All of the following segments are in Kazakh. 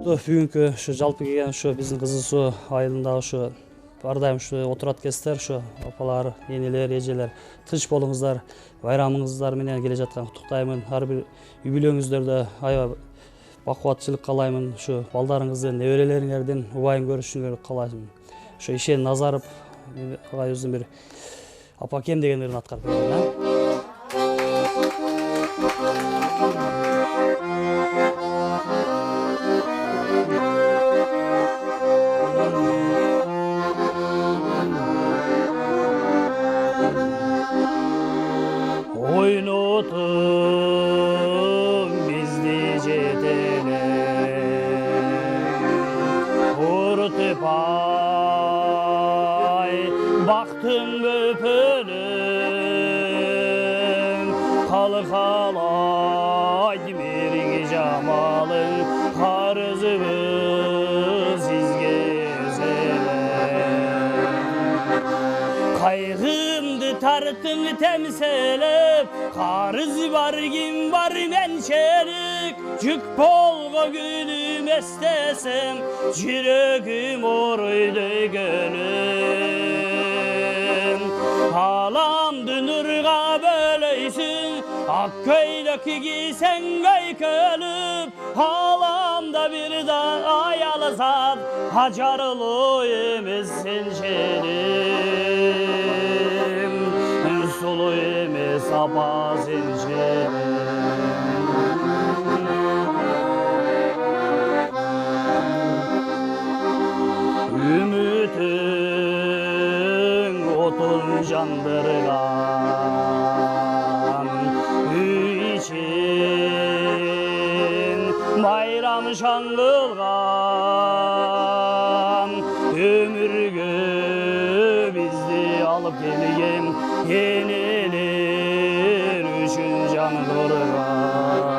Бүгүнкү ушу жалпы келген ушу биздин Кызыл Суу айылында ушу ар дайым ушу отурат экенсиздер, ушу апалар, энелер, эжелер, тынч болуңуздар, байрамыңыздар менен келе жаткан куттуктаймын. Ар бир үй бүлөңүздөрдө аябай бакубатчылык каалаймын. Ушу балдарыңыздын, неберелериңердин убайын көрүшүңөрдү каалайм. Ушу Ишен Назаров агайыбыздын бир апакем дегендерин аткарып берген. Oynatın bizdi cedele, Urtup ay baktın öpülüm, Kalkalay mirgi camalın Karzımız izgezele. Kaygımdı tartın temselip, Karız var kim var mençelik, Cük polga gülüm estesem, Yüreğim oruydu gönlüm. Halam dünürga böyleysin, Akköy'deki giysen gaykölüp, Halamda bir da ayalı zat, Hacarlı emişsin şerim, Sulu emiş sapa zincirim. Ümitün otun jandırgan, Üy için bayram şangılgan, Ömürgü bizdi alıp gelgen, Yeneler üçün can durgan.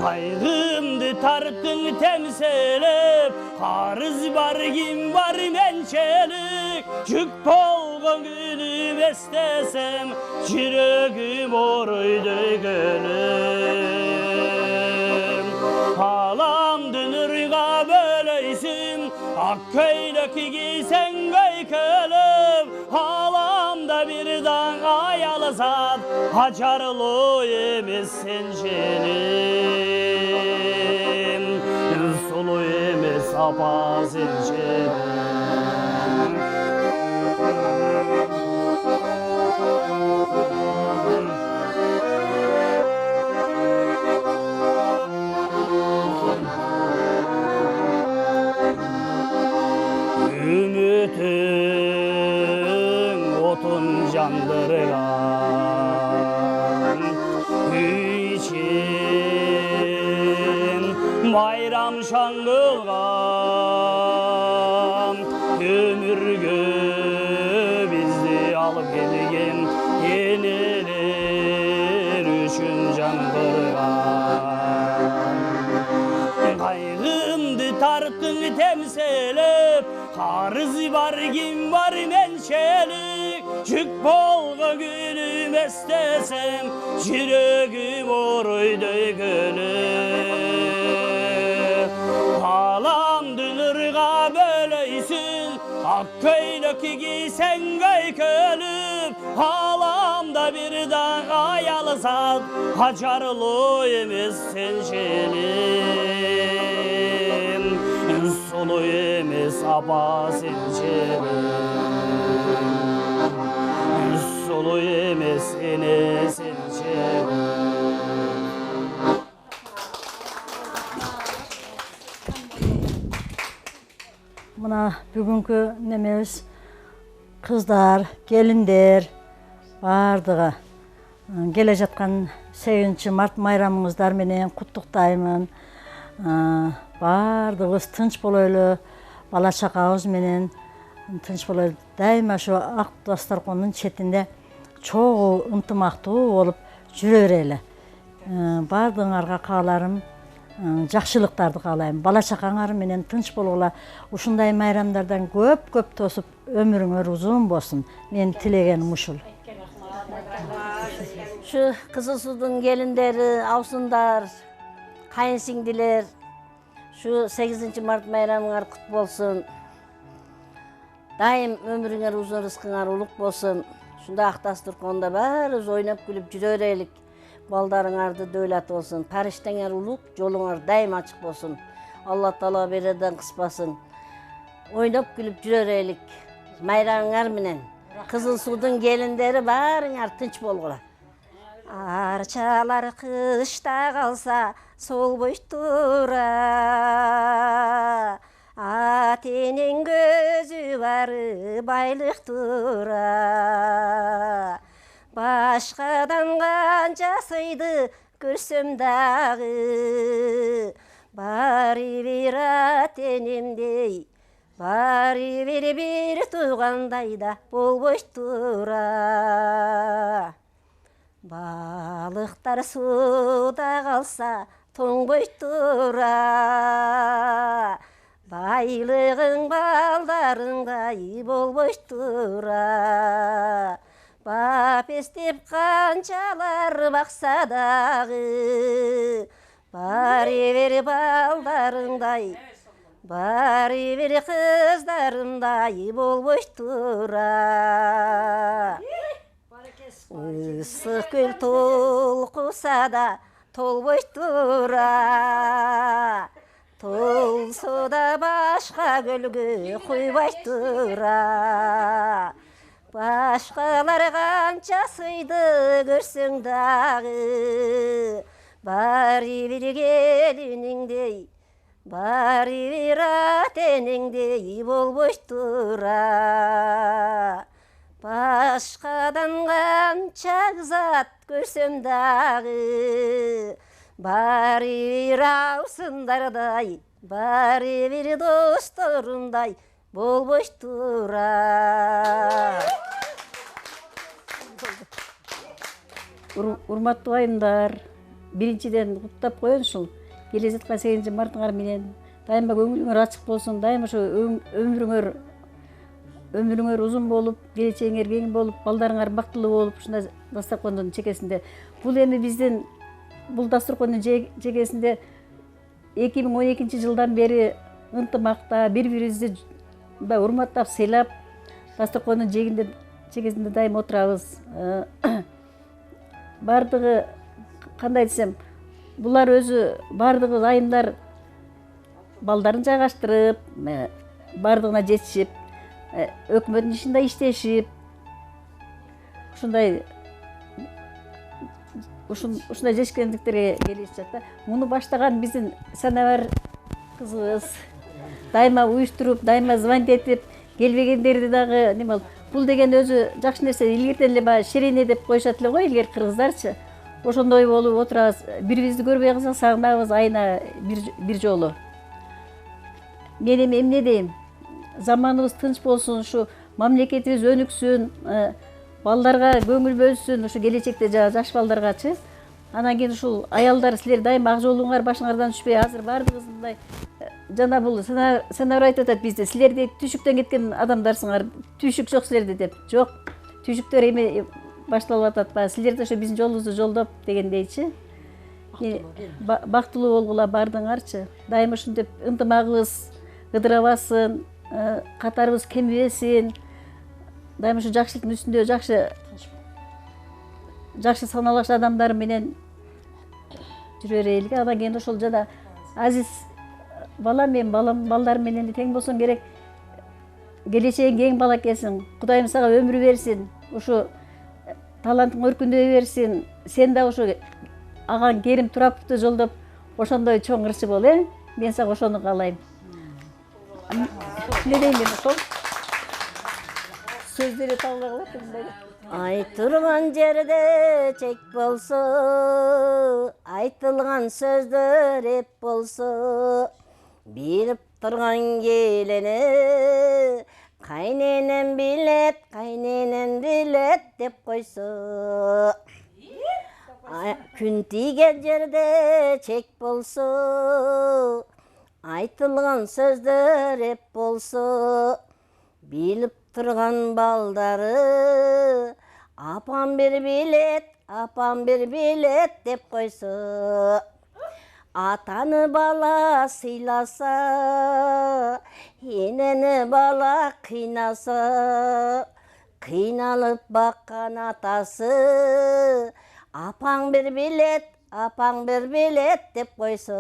Kaygımdı tarttın temselip, Karız var kim var mençelik, Cük polgan gülüm estesem, Yüreğim oruydu gönlüm. Halam dünürga böyleysin, Akköy'deki giysen gaykölüm, Halamda bir dan ayalı zat, Hacarlı emişsin şelim, Sulu emiş sapa zincirim. Ümitün otun jandırgan, Üy için bayram şangılgan, Ömürgü bizdi alıp gelgen, Yeneler üçün jandırgan. Kaygımdı tarttın temselip, Karız var kim var mençelik, Cük polga gülüm estesem, Yüreğim oruydu gönlüm. Halam dünürga böyleysin, Akköy'deki giysen gaykölüp, Halamda bir da ayalı zat, Hacarlı emişsin şelim, Sulu emiş sapa zincirim, Sulu emiş ene zincirim. Mına bugünkü nememiz kızlar, gelinler bardığı gele жатқан 8 март майрамыңыздар менен куттуктаймын. Бардыгыбыз тынч болойлу, бала чакабыз менен тынч болойлу. Дайыма ошо ак дасторкондун четинде чогуу ынтымактуу болуп жүрө берели. Бардыгыңарга кааларым жакшылыктарды каалайм. Бала чакаңар менен тынч болгула. Ушундай майрамдардан көп тосуп өмүрүңөр узун болсун. Мен тилегеним ушул. Şu Kızıl Su'nun gelinleri, avsunlar, kayınsingdiler, Şu 8 Mart bayramыңар құт болсын. Дайым өміріңер ұзын, рызқыңар ұлық болсын. Шunda Ақтастырқонда бәріміз ойнап күліп жүре берелік. Балдарыңарды дөйләт болсын. Пәриштеңер ұлық, жолыңар дайым ашық болсын. Алла Тағала береден қыспасын. Ойнап күліп жүре берелік. Майрамыңар менен. Қызыл судың келіндері бәріңер тынч болғыла. Арчалар қышта қалса, сол бой тұра. Атенен көзі бары байлық тұра. Башқадан қанша сыйды көрсем дағы. Бары бір атенемдей, бары бір туғандай да болбой тұра. Балықтар суда қалса тоңбой тұра. Байлығың балдарыңдай болбой тұра. Бап естеп қаншалар бақса дағы. Бары бер балдарыңдай, бары бер қыздарымдай болбой тұра. Ысық көл толқуса да толбой тұра. Толса да башқа көлге қойбай тұра. Башқалар қанша сыйды көрсең дағы. Бары бір келініңдей, бары бір атеніңдей болбой тұра. Башқадан қанша зат көрсем дағы. Бары бір аусындардай, бары бір достарындай болбой тұра. Урматтуу айымдар, биринчиден куттап коеюнчул. Келе жаткан 8 мартыңар менен дайыма көңүлүңөр ачык болсун, дайыма ошо өмүрүңөр узун болуп, келечегиңер кең болуп, балдарыңар бактылуу болуп, ушундай дасторкондун чекесинде. Бул эми биздин бул дасторкондун чекесинде 2012 жылдан бери ынтымакта бири-бирибизди урматтап, сыйлап, дасторкондун чекесинде дайым отурабыз. Бардыгы кандай десем, булар өзү бардыгы айымдар балдарын жайгаштырып, бардыгына жетишип, өкмөттүн ишинде иштешип, ушундай жешкендиктерге келишет да. Муну баштаган биздин Санабар кызыбыз дайыма уюштуруп, дайыма звонить этип, келбегендерди дагы неме болуп, бул деген өзү жакшы нерсе. Илгертен эле баягы ширине деп коюшат эле го, илгер кыргыздарчы. Ошондой болуп отурабыз. Бирибизди көрбөй калсак сагынабыз айына бир жолу. Мен эми эмне дейм? Заманыбыз тынч болсун, ушу мамлекетибиз өнүксүн, балдарга көңүл бөлсүн, ушу келечекте жаш балдаргачы. Анан кийин ушул аялдар силер дайым ак жолуңар башыңардан түшпөй, азыр бардыгыбыз мындай жана бул Санабар айтып атат бизде, силер дейт түшүктөн кеткен адамдарсыңар, түшүк жок силерде деп. Жок, түшүктөр эми башталып атат баягы, силерде ошо биздин жолубузду жолдоп дегендейчи. Бактылуу болгула бардыңарчы. Дайым ушинтип ынтымагыбыз ыдырабасын, катарыбыз кемибесин. Дайым ушу жакшылыктын үстүндө жакшы саналган адамдар менен жүрө берелик. Анан кийин ошол жана азиз балам, мен балдарым менен тең болсоң керек. Келечегиң кең бала экенсиң. Кудайым сага өмүр берсин. Ушу талантың өркүндөй берсин. Сен да ушу аган Керим Тураповду жолдоп ошондой чоң ырчы бол, Мен сага ошону каалайм. Не дейм мен ошол? Сөздөрү табыла калат мындай. Айтылған жерде чек болсо, айтылған сөздөр эп болсо, билип турган келени кайненен билет деп койсо. Күн тийген жерде чек болсо, айтылған сөздөр эп болсо, билип турган балдары апам бир билет деп койсо. Атаны бала сыйласа, енені бала қинаса, қиналып баққан атасы, апаң бір билет деп қойсы.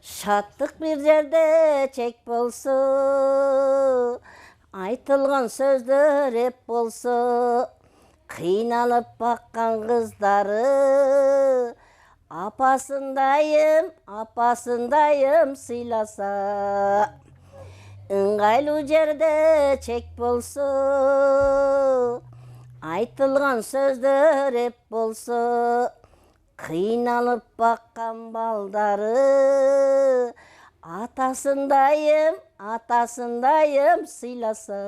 Шаттық бір жерде чек болсы, айтылған сөздөр еп болсы, қиналып баққан қыздары, апасындайым сыйласа. Ыңғайлы жерде чек болсы, айтылған сөздөр еп болсы, қиналып баққан балдары, атасындайым сыйласа.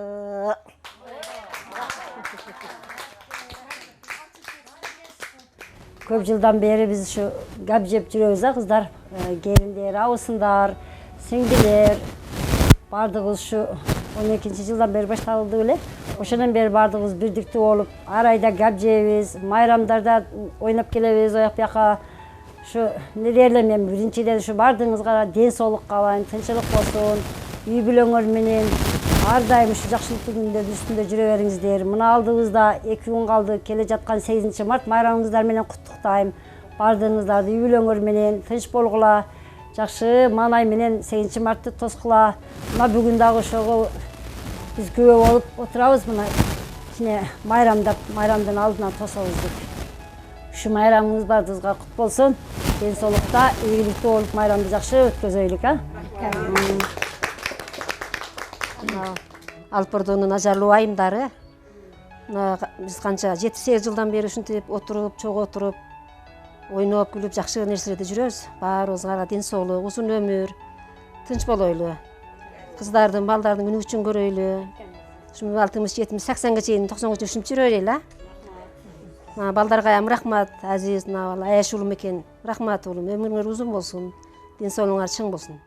Көп жылдан бері біз şu гап жеп жүрөбүз қыздар, келіндер, ауысындар, сеңгелер бардығыз şu 12 жылдан бері башталды эле. Ошондон бери бардығыз бирдиктүү болуп, ар айда гап жейбиз, майрамдарда ойнап келебиз, ояк бияка. Şu не дерлем, мен биринчиден şu бардыгыңызга ден соолук каалайм, тынчылык болсун, үй бүлөңөр менен ар дайым şu жакшылыктын күндөрдүн үстүндө жүрө бериңиздер. Мына алдыбызда 2 күн калды, келе жаткан 8 март майрамыңыздар менен куттуктайм. Бардыгыңыздарды үй бүлөңөр менен тынч болгула, жакшы маанай менен 8 мартты тоскула. Мына бүгүн дагы ошого biz күбө болуп отурабыз, мына кичине майрамдын алдынан тособуз. Şu майрамыңыз бардыгыңызга кут болсун. Ден соолукта, ийгиликтүү болуп майрамды жакшы өткөзөйлүк, а? Алпырдоонун ажарлуу айымдары. Биз канча 7-8 жылдан бери ушинтип отуруп, чогуу отуруп, ойноп, күлүп, жакшы нерселерде жүрөбүз. Баарыбызга ден соолук, узун өмүр, тынч болойлу. Кыздардын, балдардын күнү үчүн көрөйлү. Ушул 60-70-80 чейин 90 ушинтип жүрөйлү, а? Балдарга рахмат, азиз, аяш уулум экен. Рахмат уулум, өмүрүңөр узун болсун, ден соолугуңар чың болсун.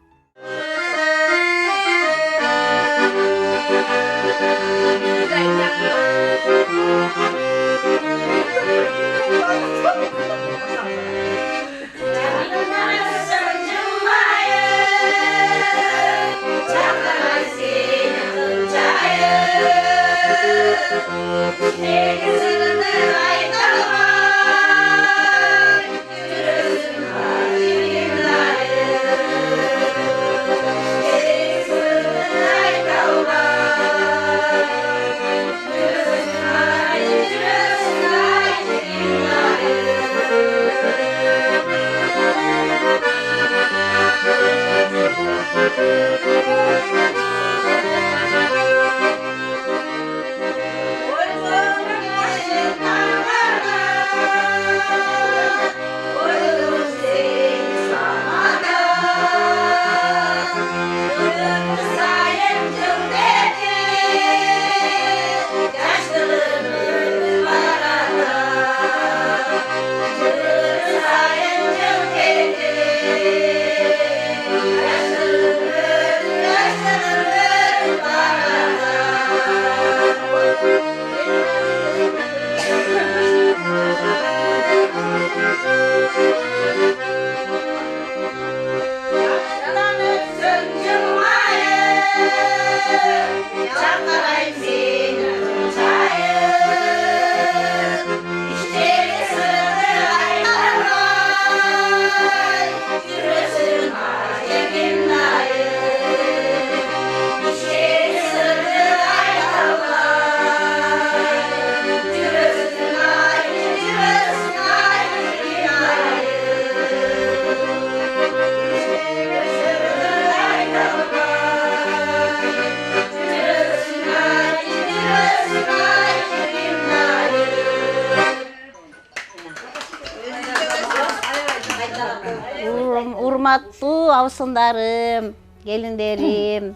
Урматтуу абысындарым, келиндерим,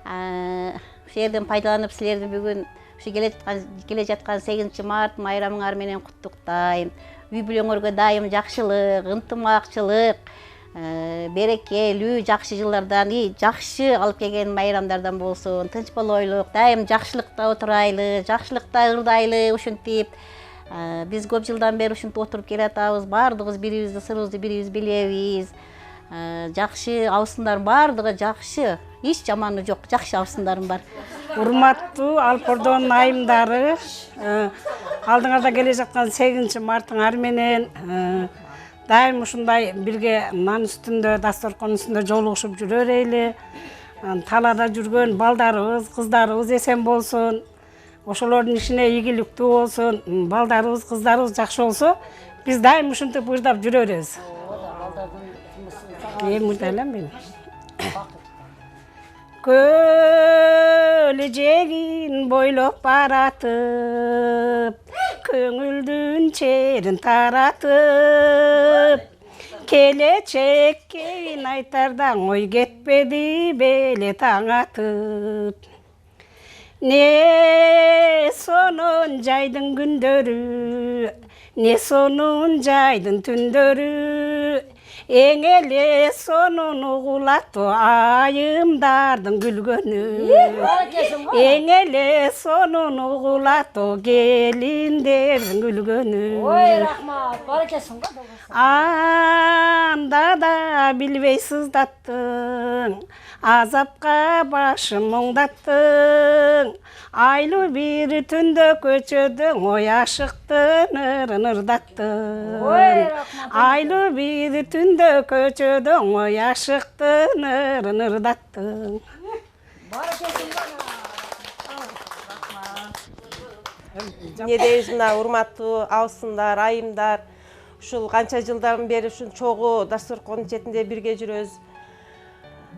ушул жерден пайдаланып силерди бүгүн ушу келе жаткан 8 март майрамыңар менен куттуктайм. Үй бүлөңөргө дайым жакшылык, ынтымакчылык, берекелүү жакшы жылдардан, жакшы алып келген майрамдардан болсун. Тынч болойлук, дайым жакшылыкта отурайлы, жакшылыкта ырдайлы, ушинтип Биз көп жылдан бери ушинтип отуруп келатабыз. Баардыгыбыз бирибиздин сырыбызды бирибиз билебиз. Жакшы абысындар баардыгы жакшы. Эч жаманы жок, жакшы абысындарым бар. Урматтуу Алпордон айымдары, алдыңарда келе жаткан 8 марттыңар менен дайым ушундай бирге нан үстүндө, дасторкон үстүндө жолугушуп жүрө берели. Талада жүргөн балдарыбыз, кыздарыбыз эсен болсун. Ошолордун ишине ийгиликтүү болсун. Балдарыбыз, кыздарыбыз жакшы болсо, биз дайым ушинтип ырдап жүрө беребиз. Мурдайлам мен. Көлжегин бойлоп баратып, көңүлдүн черин таратып, келечекке айтардан ой кетпеди беле таң атып. Не сонун жайдын күндөрү, не сонун жайдын түндөрү, эң эле сонун угулаттуу айымдардын күлгөнү. Эң эле сонун угулаттуу келиндердин күлгөнү. Ой, рахмат, баракесиң го. Анда да билбей сыздаттың, азапка башым оңдаттың. Айлуу бир түндө көчөдөң, ой ашыктын ырын ырдаттың. Айлуу бир түндө көчөдөң, ой ашыктын ырын ырдаттың. Не дейбиз мына урматтуу абысындар, айымдар, ушул канча жылдан бери ушул чогуу дасторкондун четинде бирге жүрөбүз.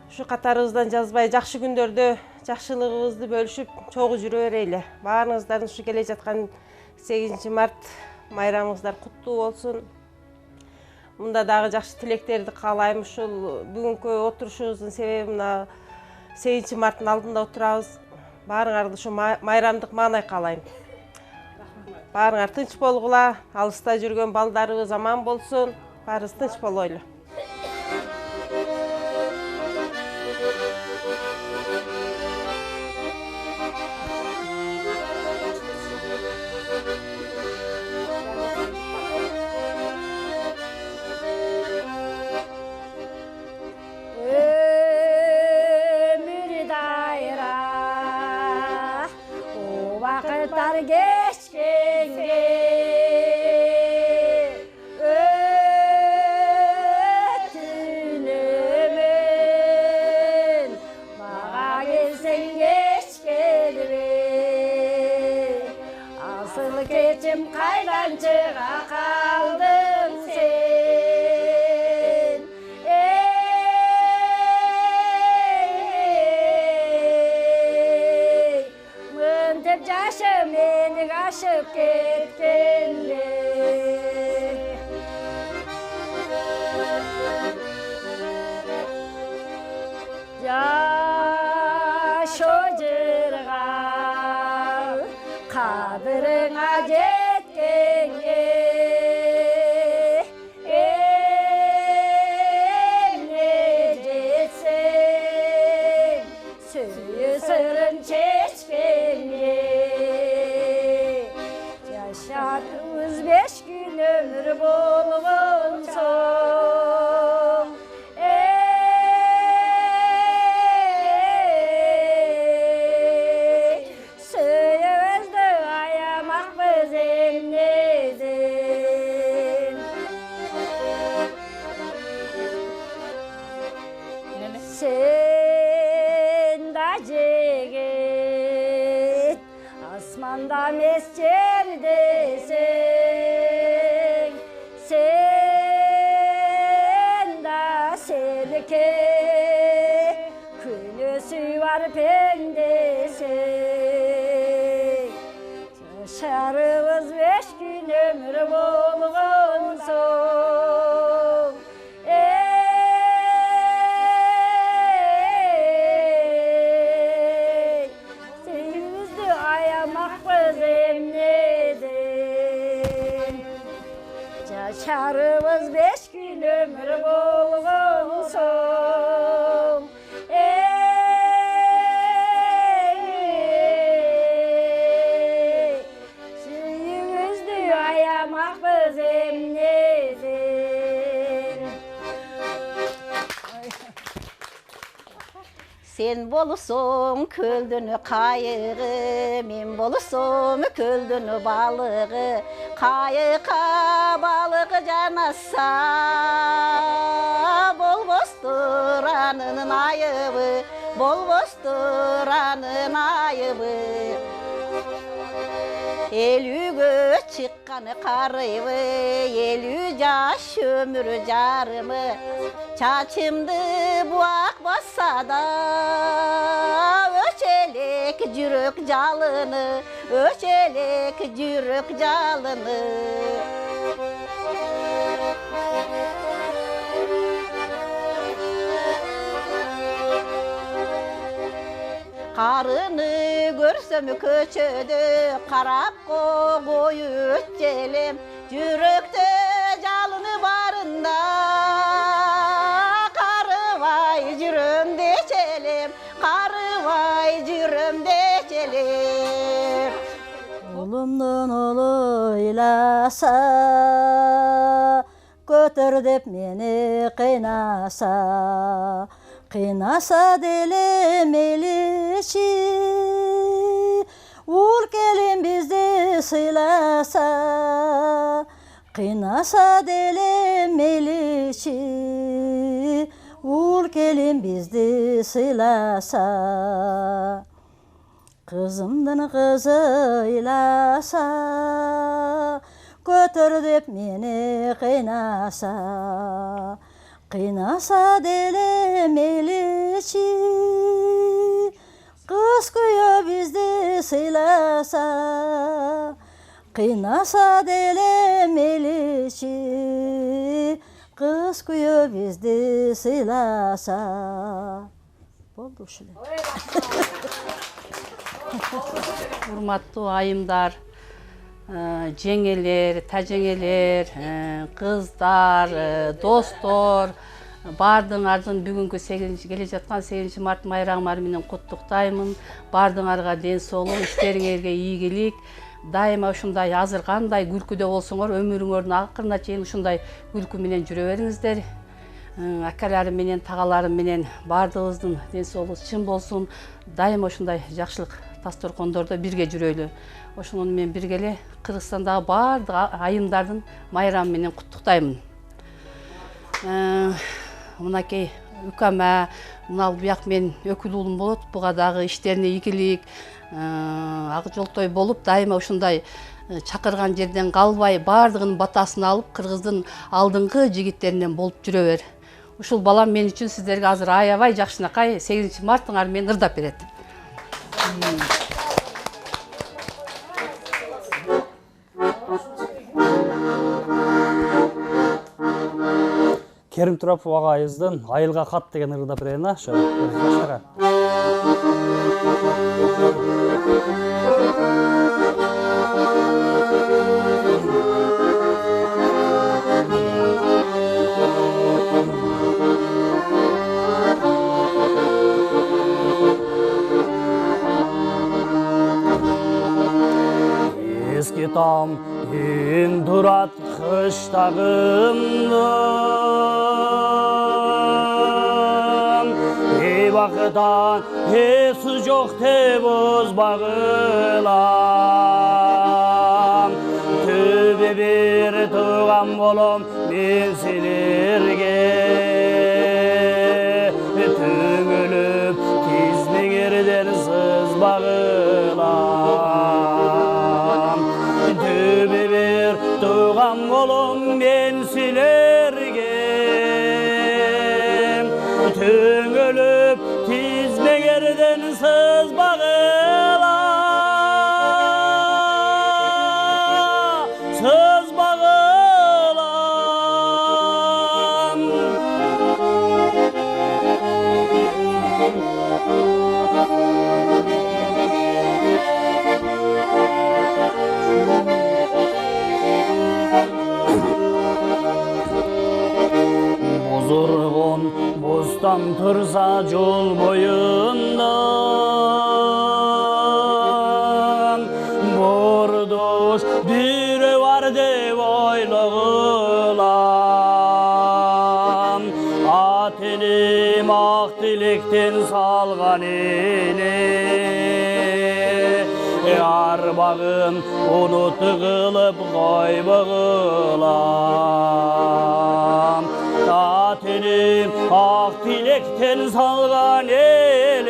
Ушу катарыбыздан жазбай жакшы күндөрдө жакшылыгыбызды бөлүшүп чогуу жүрө берели. Баарыңыздардын ушу келе жаткан 8 март майрамыңыздар куттуу болсун. Мында дагы жакшы тилектерди каалайм. Ушул бүгүнкү отурушубуздун себеби мына 8 марттын алдында отурабыз. Баарыңарды ушу майрамдык маанай каалайм. Баарыңар тынч болгула, алыста жүргөн балдарыбыз аман болсун, баарыбыз тынч болойлу. Ömür daira, o vakitler geçkenge, ötün ömür, bağa gelsen geç gelme. Asıl keçim kaydan çığa kaldın sen. Mıntep yaşım beni aşıp ketkenle. Yaş ocırğa kadırına jetkenge, emne jetsen suyu sırın çeşkenge. Yaşadığımız 5 gün ömür bolğun son. Suyumuzdu ayamak bizim neden. Sen da cegit, asmanda mescerdesin. Sen da selke, külüsü var pendesin. Yaşarımız 5 gün ömür bolğun son. Suyumuzu ayamak bizim neden. Yaşarımız 5 gün ömür bolğun son. Suyumuzu Olmakbız emnedir. Sen bolsun köldünü kayığı, men bolsun köldünü balığı. Kayığa balığı canasa, bol bosturanın ayıbı, bol bosturanın ayıbı. Elüge çıkkanı karıbı, elü yaş ömür carımı. Çaçımdı buak bassa da, öçelek jürek jalını, öçelek jürek jalını. Karını görsem köçödü, karap koyu ötçelim. Jürekte jalını barında, karı vay jürüm deçelim, karı vay jürüm deçelim. Oğlumdan oğlaylasa, götür dep meni kıynasa. Kıynasa dilim elişi, ul gelin bizi sıylasa. Kıynasa dilim elişi, ul gelin bizi sıylasa. Kızımdan kızıylasa, götür dep meni kıynasa. Kıynasa dilim elişi, kız kuyu bizdi sıylasa. Kıynasa dilim elişi, kız kuyu bizdi sıylasa. Oldu şöyle. Урматтуу айымдар, жеңелер, тажеңелер, кыздар, достор, бардыңардын бүгүнкү келе жаткан 8 март майрамыңар менен куттуктаймын. Бардыңарга ден соолук, иштериңерге ийгилик. Дайыма ушундай азыр кандай күлкүдө болсоңор, өмүрүңөрдүн акырына чейин ушундай күлкү менен жүрө бериңиздер. Акаларым менен, тагаларым менен бардыгыбыздын ден соолугу чын болсун. Дайыма ушундай жакшылык дасторкондордо бирге жүрөлү. Ошону мен бирге эле Кыргызстандагы бардык айымдардын майрамы менен куттуктаймын. Мынакей үкөмө, мына буяк мен өкүл уулум болот, буга дагы иштерине ийгилик, ак жолтой болуп, дайыма ушундай чакырган жерден калбай, бардыгынын батасын алып, Кыргыздын алдыңкы жигиттеринен болуп жүрө бер. Ушул балам мен үчүн сиздерге азыр аябай жакшынакай 8 мартыңар менен ырдап берет. Керим Туропов агайыбыздын Айылга кат деген ырдап берейин, ошо. Башкара. Eski tam gün durat kıştağımda Bakıdan hesi çok tebuz bağılam Tübe bir tuğam bolum ben sinirge Tüngülüp tizmegirden sız bağılam Tübe bir tuğam bolum ben sinirge Tüngülüp tizmegerden sız bağıla Sız bağılam Bozurgun bostan tursa yol boyundan Bordoş bir бар деп ойлағылам. Ат елім ақ тілектен салған еле, арбағын ұнуты қылып қойбағылам. Ат елім ақ тілектен салған елім,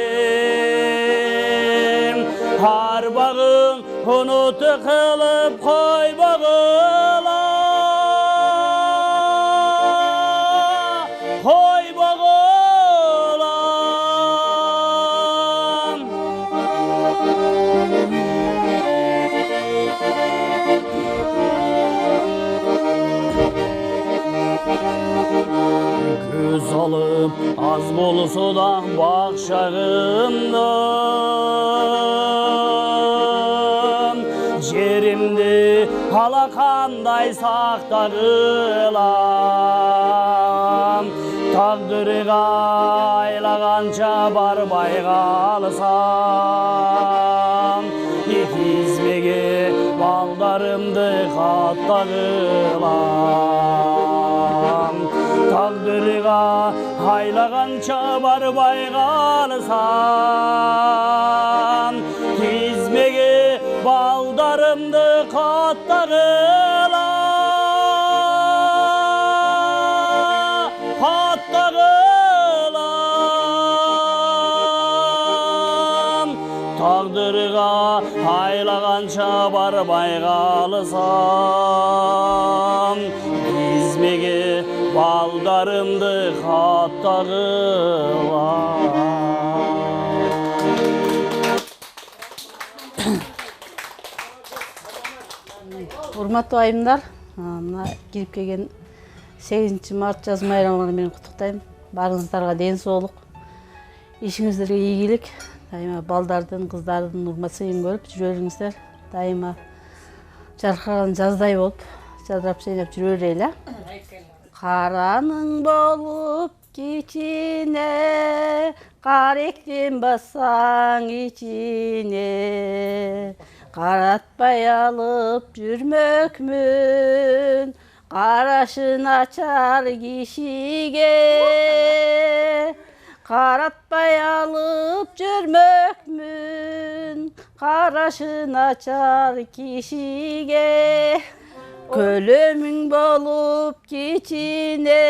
арбағын ұнуты қылып қойбағылам. Көз алып аз болса да бақшағымның, жерімді алақандай сақтағылам. Тағдырға айлағанша бармай қалсам, тізбеге балдарымды хаттағылам. Тағдырға айлағанша бармай қалсам, тізбеге балдарымды хаттағылам. Тағдырға айлағанша бармай қалсам, тізбеге балдарымды хаттағылам. Урматтуу айымдар, мына кирип келген 8 март жаз майрамыңар менен куттуктайм. Баарыңыздарга ден соолук, ишиңиздерге ийгилик, дайыма балдардын, кыздардын урмат-сыйын көрүп жүрө бериңиздер. Дайыма жаркыраган жаздай болуп, жадырап жайнап жүрө берели. Караның болуп кичине, кар эктин бассаң ичине, каратпай алып жүрмөкмүн, карашын ачар кишиге. Каратпай алып жүрмөкмүн, карашын ачар кишиге. Көлөмүң болуп кичине,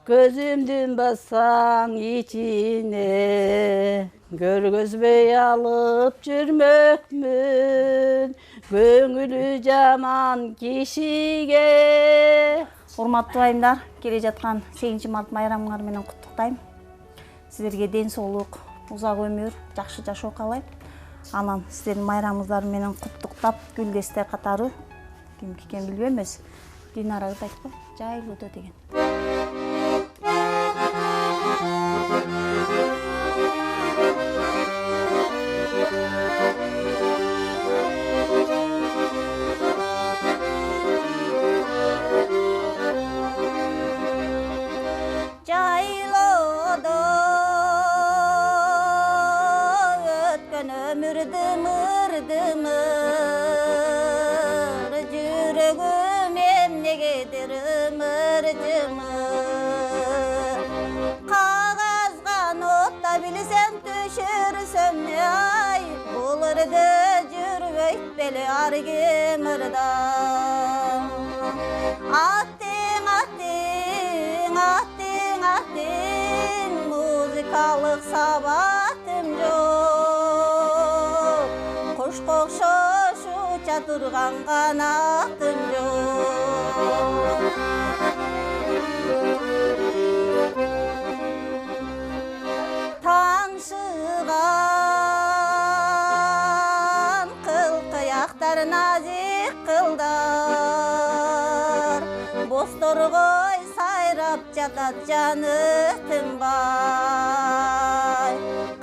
көзүмдүн бассаң ичине, көргөзбөй алып жүрмөкмүн, көңүлү жаман кишиге. Урматтуу айымдар, келе жаткан 8 март майрамыңар менен куттуктайм. Сиздерге ден соолук, узак өмүр, жакшы жашоо каалайм. Анан сиздердин майрамыңыздар менен куттуктап, гүлдестер катары кимки экенин билбеймиз. Динара айтпайбы? Жайлуу өтө деген. Жайлоодо өткөн өмүрдү мырдымыр, жүрөгүм эмнегедир ымыр-жымыр. Кагазга нотта билсем түшүрсөм ай, булырды жүрбөйт беле ар ким ырда. Аттиң, аттиң, аттиң, аттиң, музыкалык сабатым жок. Кушка окшош уча турган канатым жок. Таңшыган кыл кыяктар назик кылдар, босторгой сайрап жатат жаны тынбай.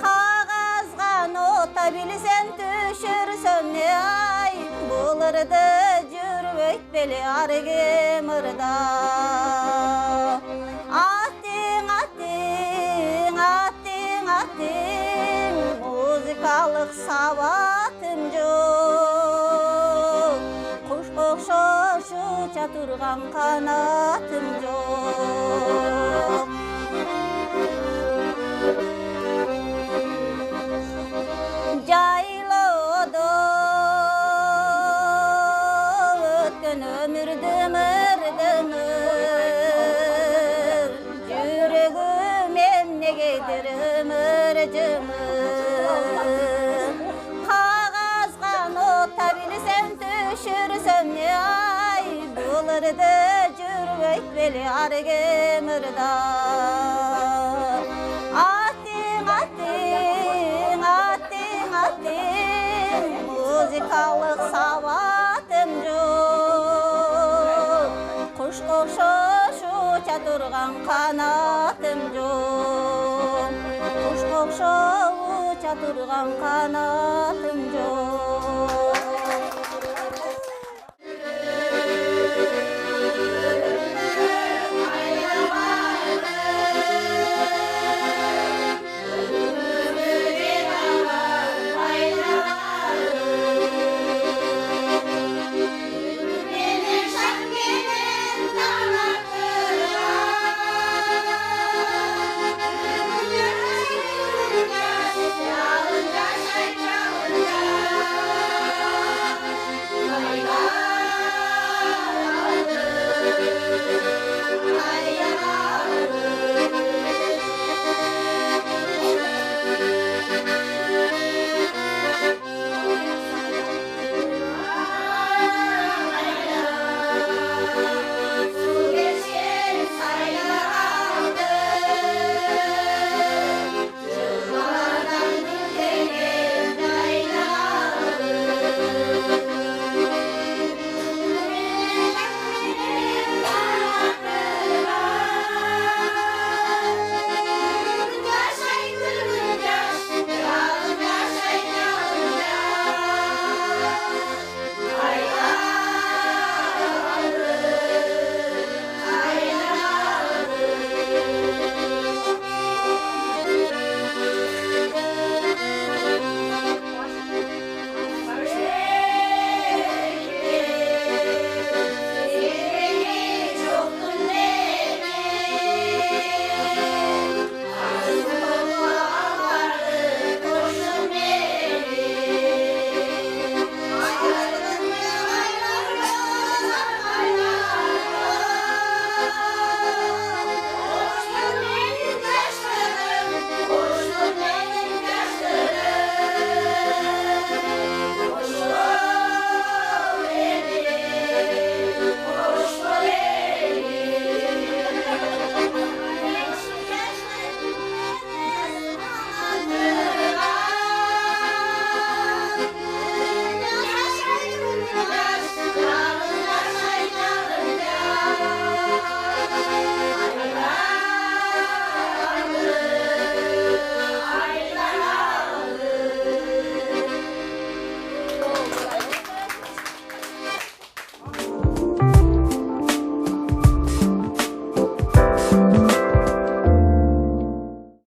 Кагазга нота билсем түшүрсөм ай, булырды жүрбөйт беле ар ким ырда. Аттиң, аттиң, аттиң, аттиң, музыкалык сабатым жок. Кушка ұча тұрған қанатым жоқ. Жайлауда өткен өмірді мырдымыр, жүрегімен негедір өмір жымыр. Қағазға нота білсем түшірсем не ай, бұлырды жүріп өйтпелі арге мырда. Музыкалық сауатым жоқ, құш қоқшош ұча тұрған қанатым жоқ, құш қоқшош ұча тұрған қанатым